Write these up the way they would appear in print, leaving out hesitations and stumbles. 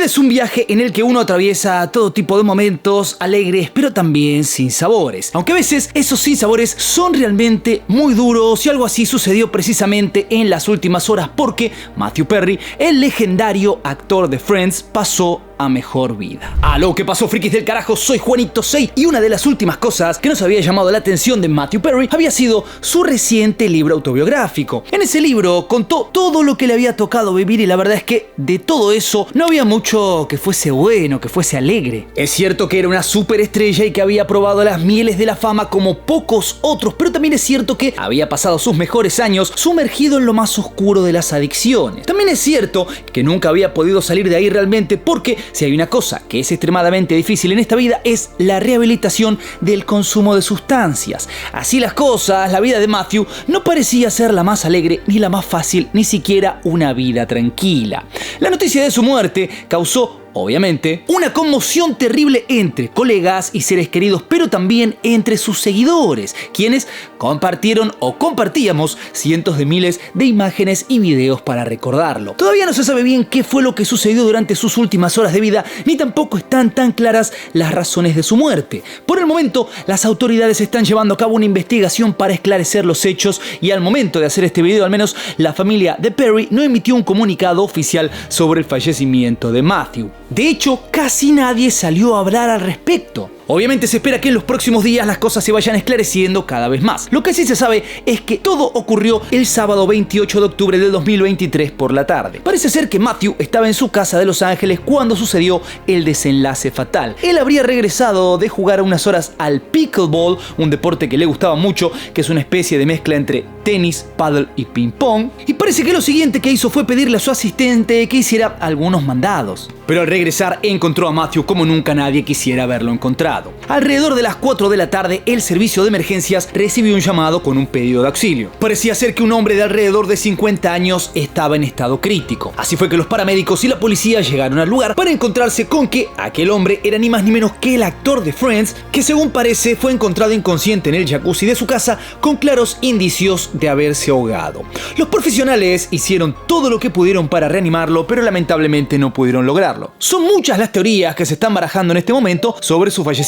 es un viaje en el que uno atraviesa todo tipo de momentos alegres, pero también sinsabores. Aunque a veces esos sinsabores son realmente muy duros, y algo así sucedió precisamente en las últimas horas, porque Matthew Perry, el legendario actor de Friends, pasó a mejor vida. Aló, ¿qué pasó, frikis del carajo? Soy Juanito 6 y una de las últimas cosas que nos había llamado la atención de Matthew Perry había sido su reciente libro autobiográfico. En ese libro contó todo lo que le había tocado vivir, y la verdad es que de todo eso no había mucho que fuese bueno, que fuese alegre. Es cierto que era una superestrella y que había probado las mieles de la fama como pocos otros, pero también es cierto que había pasado sus mejores años sumergido en lo más oscuro de las adicciones. También es cierto que nunca había podido salir de ahí realmente, porque si hay una cosa que es extremadamente difícil en esta vida es la rehabilitación del consumo de sustancias. Así las cosas, la vida de Matthew no parecía ser la más alegre ni la más fácil, ni siquiera una vida tranquila. La noticia de su muerte causó, obviamente, una conmoción terrible entre colegas y seres queridos, pero también entre sus seguidores, quienes compartieron o compartíamos cientos de miles de imágenes y videos para recordarlo. Todavía no se sabe bien qué fue lo que sucedió durante sus últimas horas de vida, ni tampoco están tan claras las razones de su muerte. Por el momento, las autoridades están llevando a cabo una investigación para esclarecer los hechos, y al momento de hacer este video, al menos la familia de Perry no emitió un comunicado oficial sobre el fallecimiento de Matthew. De hecho, casi nadie salió a hablar al respecto. Obviamente se espera que en los próximos días las cosas se vayan esclareciendo cada vez más. Lo que sí se sabe es que todo ocurrió el sábado 28 de octubre del 2023 por la tarde. Parece ser que Matthew estaba en su casa de Los Ángeles cuando sucedió el desenlace fatal. Él habría regresado de jugar unas horas al pickleball, un deporte que le gustaba mucho, que es una especie de mezcla entre tenis, paddle y ping pong. Y parece que lo siguiente que hizo fue pedirle a su asistente que hiciera algunos mandados. Pero al regresar encontró a Matthew como nunca nadie quisiera haberlo encontrado. Alrededor de las 4 de la tarde, el servicio de emergencias recibió un llamado con un pedido de auxilio. Parecía ser que un hombre de alrededor de 50 años estaba en estado crítico. Así fue que los paramédicos y la policía llegaron al lugar para encontrarse con que aquel hombre era ni más ni menos que el actor de Friends, que según parece fue encontrado inconsciente en el jacuzzi de su casa con claros indicios de haberse ahogado. Los profesionales hicieron todo lo que pudieron para reanimarlo, pero lamentablemente no pudieron lograrlo. Son muchas las teorías que se están barajando en este momento sobre su fallecimiento,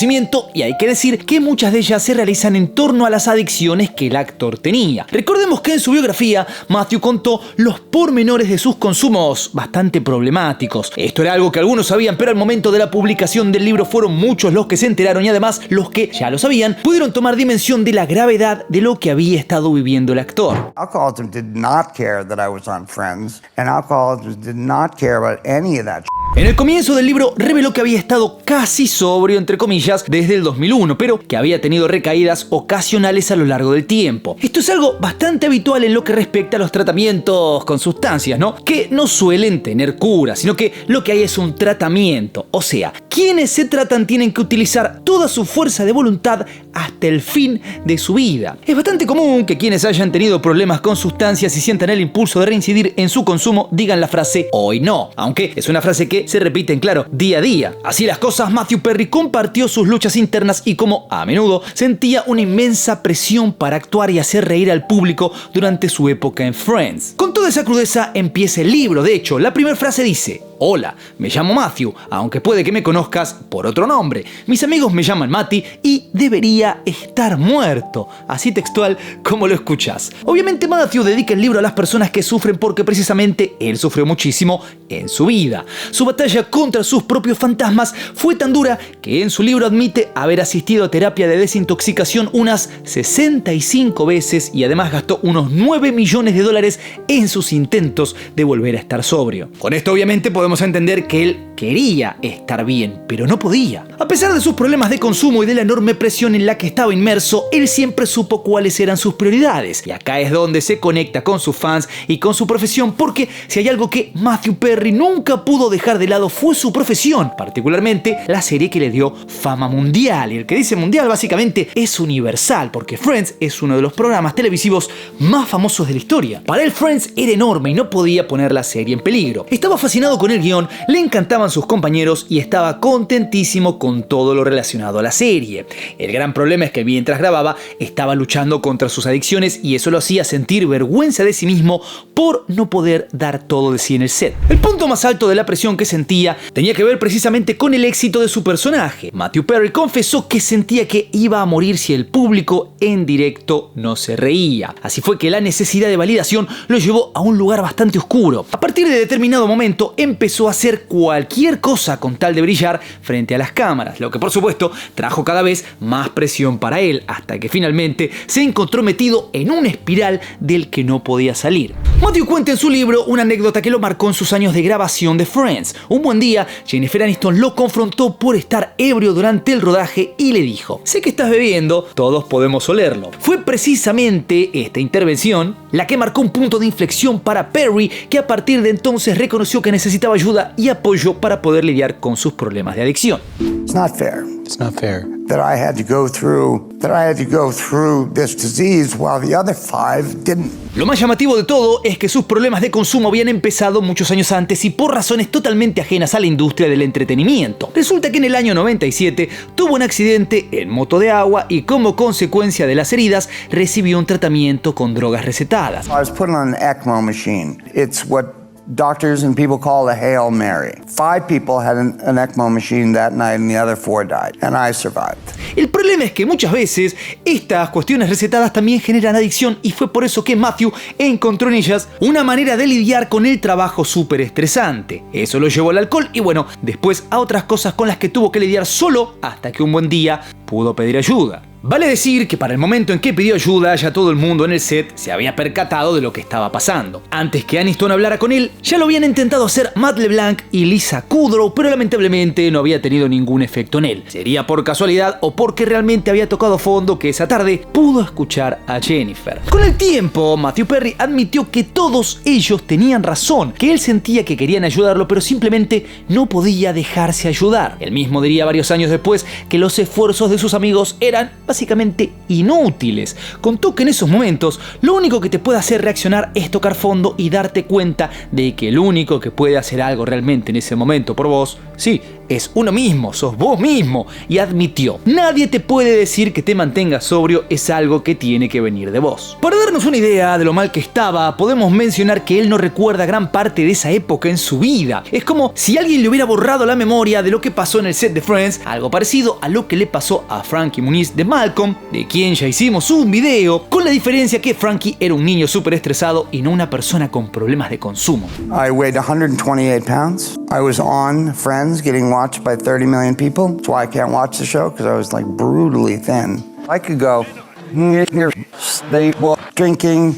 y hay que decir que muchas de ellas se realizan en torno a las adicciones que el actor tenía. Recordemos que en su biografía Matthew contó los pormenores de sus consumos bastante problemáticos. Esto era algo que algunos sabían, pero al momento de la publicación del libro fueron muchos los que se enteraron, y además los que ya lo sabían pudieron tomar dimensión de la gravedad de lo que había estado viviendo el actor. Alcoholism did not care that I was on Friends, and alcoholism did not care about any of that. En el comienzo del libro reveló que había estado casi sobrio, entre comillas, desde el 2001, pero que había tenido recaídas ocasionales a lo largo del tiempo. Esto es algo bastante habitual en lo que respecta a los tratamientos con sustancias, ¿no? Que no suelen tener cura, sino que lo que hay es un tratamiento. O sea, quienes se tratan tienen que utilizar toda su fuerza de voluntad hasta el fin de su vida. Es bastante común que quienes hayan tenido problemas con sustancias y sientan el impulso de reincidir en su consumo digan la frase "hoy no", aunque es una frase que se repiten, claro, día a día. Así las cosas, Matthew Perry compartió sus luchas internas y, como a menudo, sentía una inmensa presión para actuar y hacer reír al público durante su época en Friends. Con toda esa crudeza empieza el libro. De hecho, la primera frase dice: "Hola, me llamo Matthew, aunque puede que me conozcas por otro nombre. Mis amigos me llaman Matty y debería estar muerto", así textual como lo escuchás. Obviamente Matthew dedica el libro a las personas que sufren, porque precisamente él sufrió muchísimo en su vida. Su batalla contra sus propios fantasmas fue tan dura que en su libro admite haber asistido a terapia de desintoxicación unas 65 veces, y además gastó unos $9 millones en sus intentos de volver a estar sobrio. Con esto obviamente podemos entender que él quería estar bien, pero no podía. A pesar de sus problemas de consumo y de la enorme presión en la que estaba inmerso, él siempre supo cuáles eran sus prioridades. Y acá es donde se conecta con sus fans y con su profesión, porque si hay algo que Matthew Perry nunca pudo dejar de lado fue su profesión, particularmente la serie que le dio fama mundial. Y el que dice mundial básicamente es universal, porque Friends es uno de los programas televisivos más famosos de la historia. Para él Friends era enorme y no podía poner la serie en peligro. Estaba fascinado con el guión, le encantaban estaban sus compañeros y estaba contentísimo con todo lo relacionado a la serie. El gran problema es que mientras grababa estaba luchando contra sus adicciones y eso lo hacía sentir vergüenza de sí mismo por no poder dar todo de sí en el set. El punto más alto de la presión que sentía tenía que ver precisamente con el éxito de su personaje. Matthew Perry confesó que sentía que iba a morir si el público en directo no se reía. Así fue que la necesidad de validación lo llevó a un lugar bastante oscuro. A partir de determinado momento empezó a hacer cualquier cosa con tal de brillar frente a las cámaras, lo que por supuesto trajo cada vez más presión para él, hasta que finalmente se encontró metido en una espiral del que no podía salir. Matthew cuenta en su libro una anécdota que lo marcó en sus años de grabación de Friends. Un buen día, Jennifer Aniston lo confrontó por estar ebrio durante el rodaje y le dijo: sé que estás bebiendo, todos podemos olerlo. Fue precisamente esta intervención la que marcó un punto de inflexión para Perry, que a partir de entonces reconoció que necesitaba ayuda y apoyo para poder lidiar con sus problemas de adicción. It's not fair. It's not fair. That I had to go through this disease while the other 5 didn't. Lo más llamativo de todo es que sus problemas de consumo habían empezado muchos años antes y por razones totalmente ajenas a la industria del entretenimiento. Resulta que en el año 97 tuvo un accidente en moto de agua y como consecuencia de las heridas recibió un tratamiento con drogas recetadas. I was put on an ECMO machine. It's what doctors and people call a Hail Mary. 5 people had an ECMO machine that night and the other 4 died, and I survived. El problema es que muchas veces estas cuestiones recetadas también generan adicción y fue por eso que Matthew encontró en ellas una manera de lidiar con el trabajo súper estresante. Eso lo llevó al alcohol y bueno, después a otras cosas con las que tuvo que lidiar solo hasta que un buen día pudo pedir ayuda. Vale decir que para el momento en que pidió ayuda ya todo el mundo en el set se había percatado de lo que estaba pasando. Antes que Aniston hablara con él, ya lo habían intentado hacer Matt LeBlanc y Lisa Kudrow, pero lamentablemente no había tenido ningún efecto en él. Sería por casualidad o porque realmente había tocado fondo que esa tarde pudo escuchar a Jennifer. Con el tiempo, Matthew Perry admitió que todos ellos tenían razón, que él sentía que querían ayudarlo, pero simplemente no podía dejarse ayudar. Él mismo diría varios años después que los esfuerzos de sus amigos eran básicamente inútiles. Contó que en esos momentos lo único que te puede hacer reaccionar es tocar fondo y darte cuenta de que el único que puede hacer algo realmente en ese momento por vos, sí, es uno mismo, sos vos mismo. Y admitió: nadie te puede decir que te mantengas sobrio, es algo que tiene que venir de vos. Para darnos una idea de lo mal que estaba, podemos mencionar que él no recuerda gran parte de esa época en su vida. Es como si alguien le hubiera borrado la memoria de lo que pasó en el set de Friends, algo parecido a lo que le pasó a Frankie Muniz de Malcolm, de quien ya hicimos un video, con la diferencia que Frankie era un niño súper estresado y no una persona con problemas de consumo. I weighed 128 pounds. I was on Friends getting watched by 30 million people. That's why I can't watch the show, because I was like brutally thin. I could go drinking,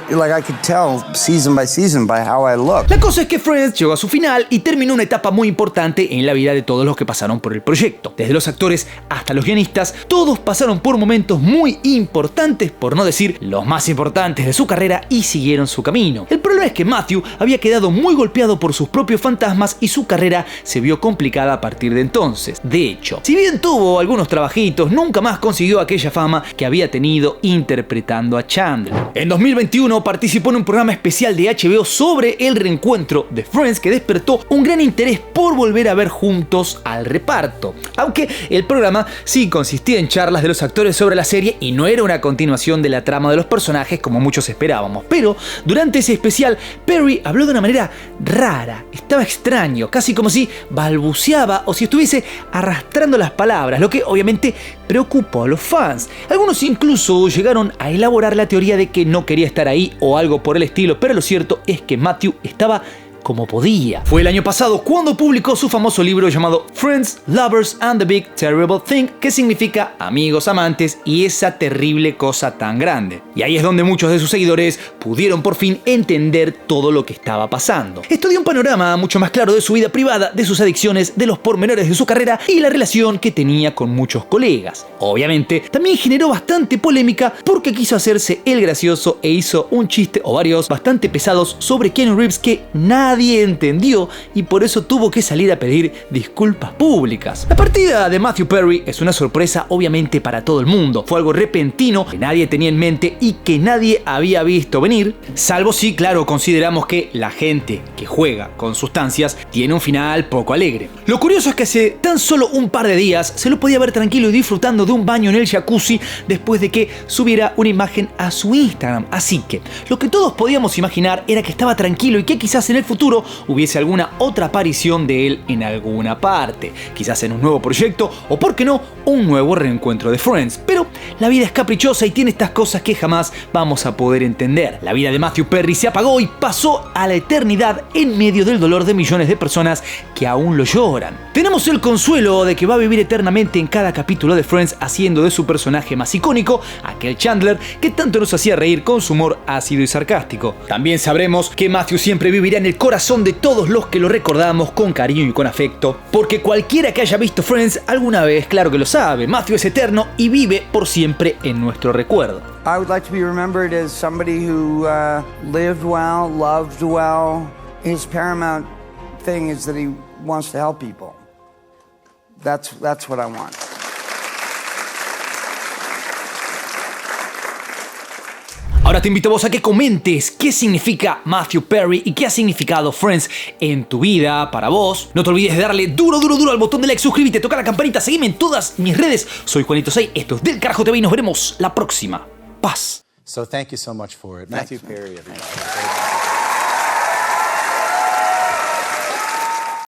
like I could tell season by season by how I look. La cosa es que Friends llegó a su final y terminó una etapa muy importante en la vida de todos los que pasaron por el proyecto. Desde los actores hasta los guionistas, todos pasaron por momentos muy importantes, por no decir los más importantes de su carrera, y siguieron su camino. El problema es que Matthew había quedado muy golpeado por sus propios fantasmas y su carrera se vio complicada a partir de entonces. De hecho, si bien tuvo algunos trabajitos, nunca más consiguió aquella fama que había tenido interpretando a Chandler. En 2021 participó en un programa especial de HBO sobre el reencuentro de Friends que despertó un gran interés por volver a ver juntos al reparto. Aunque el programa sí consistía en charlas de los actores sobre la serie y no era una continuación de la trama de los personajes como muchos esperábamos. Pero durante ese especial, Perry habló de una manera rara, estaba extraño, casi como si balbuceaba o si estuviese arrastrando las palabras, lo que obviamente preocupó a los fans. Algunos incluso llegaron a elaborar la teoría de que no quería estar ahí o algo por el estilo, pero lo cierto es que Matthew estaba como podía. Fue el año pasado cuando publicó su famoso libro llamado Friends, Lovers and the Big Terrible Thing, que significa amigos, amantes y esa terrible cosa tan grande. Y ahí es donde muchos de sus seguidores pudieron por fin entender todo lo que estaba pasando. Esto dio un panorama mucho más claro de su vida privada, de sus adicciones, de los pormenores de su carrera y la relación que tenía con muchos colegas. Obviamente, también generó bastante polémica porque quiso hacerse el gracioso e hizo un chiste o varios bastante pesados sobre Keanu Reeves que nadie nadie entendió y por eso tuvo que salir a pedir disculpas públicas. La partida de Matthew Perry es una sorpresa obviamente para todo el mundo. Fue algo repentino que nadie tenía en mente y que nadie había visto venir, salvo si, claro, consideramos que la gente que juega con sustancias tiene un final poco alegre. Lo curioso es que hace tan solo un par de días se lo podía ver tranquilo y disfrutando de un baño en el jacuzzi después de que subiera una imagen a su Instagram. Así que lo que todos podíamos imaginar era que estaba tranquilo y que quizás en el futuro hubiese alguna otra aparición de él en alguna parte, quizás en un nuevo proyecto o, por qué no, un nuevo reencuentro de Friends. Pero la vida es caprichosa y tiene estas cosas que jamás vamos a poder entender. La vida de Matthew Perry se apagó y pasó a la eternidad en medio del dolor de millones de personas que aún lo lloran. Tenemos el consuelo de que va a vivir eternamente en cada capítulo de Friends, haciendo de su personaje más icónico, aquel Chandler que tanto nos hacía reír con su humor ácido y sarcástico. También sabremos que Matthew siempre vivirá en el corazón de todos los que lo recordamos con cariño y con afecto, porque cualquiera que haya visto Friends alguna vez, claro que lo sabe, Matthew es eterno y vive por siempre en nuestro recuerdo. I would like to be remembered as somebody who lived well, loved well. His paramount thing is that he wants to help people. That's what I want. Ahora te invito a vos a que comentes qué significa Matthew Perry y qué ha significado Friends en tu vida, para vos. No te olvides de darle duro al botón de like, suscríbete, toca la campanita, seguime en todas mis redes. Soy Juanito 6, esto es Del Carajo TV y nos veremos la próxima. Paz. So thank you so much for it. Matthew Perry, everybody.